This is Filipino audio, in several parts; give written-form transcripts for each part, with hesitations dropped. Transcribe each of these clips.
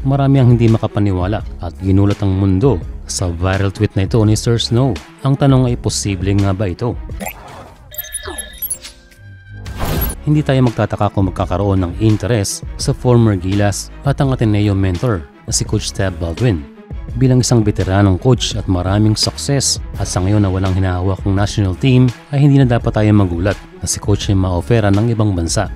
Marami ang hindi makapaniwala at ginulat ang mundo sa viral tweet na ito ni Sir Snow. Ang tanong ay posible nga ba ito? Hindi tayo magtataka kung magkakaroon ng interest sa former Gilas at ang Ateneo mentor na si Coach Tab Baldwin. Bilang isang veteranong coach at maraming success at sa ngayon na walang hinahawak ng national team ay hindi na dapat tayo magulat na si coach ay ma-offera ng ibang bansa.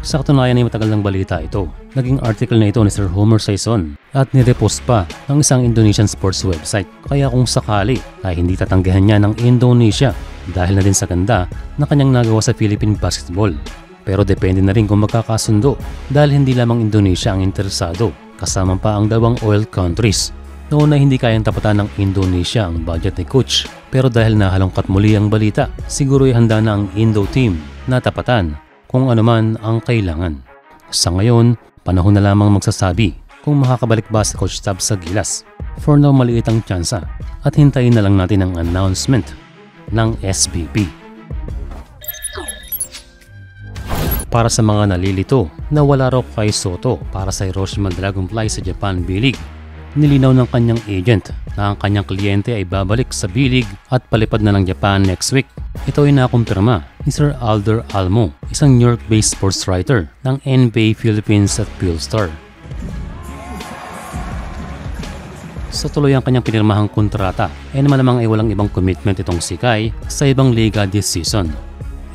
Sa katunayan ay matagal ng balita ito. Naging article na ito ni Sir Homer Sison at nirepost pa ng isang Indonesian sports website. Kaya kung sakali ay hindi tatanggihan niya ng Indonesia dahil na din sa ganda na kanyang nagawa sa Philippine basketball. Pero depende na rin kung magkakasundo dahil hindi lamang Indonesia ang interesado, kasama pa ang dalawang oil countries. Noon ay hindi kayang tapatan ng Indonesia ang budget ni coach, pero dahil nahalongkat muli ang balita, siguro ay handa na ang Indo team na tapatan kung ano man ang kailangan. Sa ngayon, panahon na lamang magsasabi kung makakabalik ba sa Coach Tab sa Gilas. For now, maliit ang tsansa at hintayin na lang natin ang announcement ng SBP. Para sa mga nalilito na wala raw kay Soto para sa Hiroshima Dragonfly sa Japan B-League, nilinaw ng kanyang agent na ang kanyang kliyente ay babalik sa B-League at palipad na ng Japan next week. Ito ay nakumpirma ni Sir Alder Almo, isang New York-based sports writer ng NBA Philippines at Philstar. Sa tuloy ang kanyang pinirmahang kontrata ay naman ay walang ibang commitment itong si Kai sa ibang liga this season.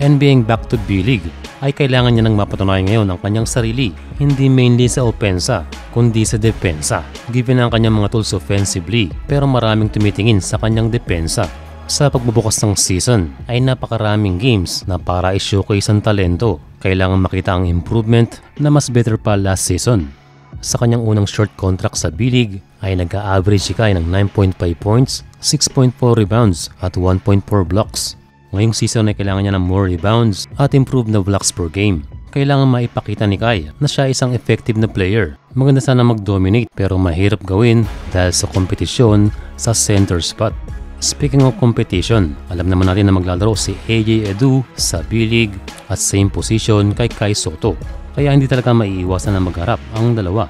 And being back to B-League ay kailangan niya nang mapatunayan ngayon ang kanyang sarili, hindi mainly sa opensa kundi sa depensa. Given ang kanyang mga tools offensively pero maraming tumitingin sa kanyang depensa. Sa pagbubukas ng season ay napakaraming games na para i-showcase ang talento. Kailangan makita ang improvement na mas better pa last season. Sa kanyang unang short contract sa B-League ay nag-a-average si Kai ng 9.5 points, 6.4 rebounds at 1.4 blocks. Ngayong season ay kailangan niya ng more rebounds at improved na blocks per game. Kailangan maipakita ni Kai na siya isang effective na player. Maganda sana mag-dominate pero mahirap gawin dahil sa kompetisyon sa center spot. Speaking of competition, alam naman natin na maglalaro si AJ Edu sa B-League at same position kay Kai Soto. Kaya hindi talaga maiiwasan na magharap ang dalawa.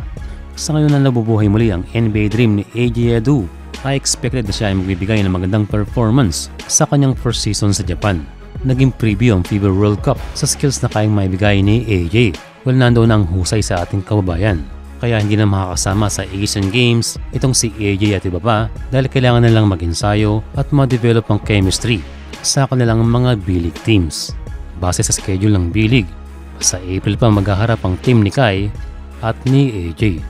Sa ngayon na nabubuhay muli ang NBA dream ni AJ Edu, ay expected na siya ay magbibigay ng magandang performance sa kanyang first season sa Japan. Naging preview ang FIBA World Cup sa skills na kayang maibigay ni AJ. Well, nandoon ang husay sa ating kababayan. Kaya hindi na makakasama sa Asian Games itong si AJ at iba pa dahil kailangan nilang mag-ensayo at ma-develop ang chemistry sa kanilang mga B-League teams. Base sa schedule ng B-League, sa April pa maghaharap ang team ni Kai at ni AJ.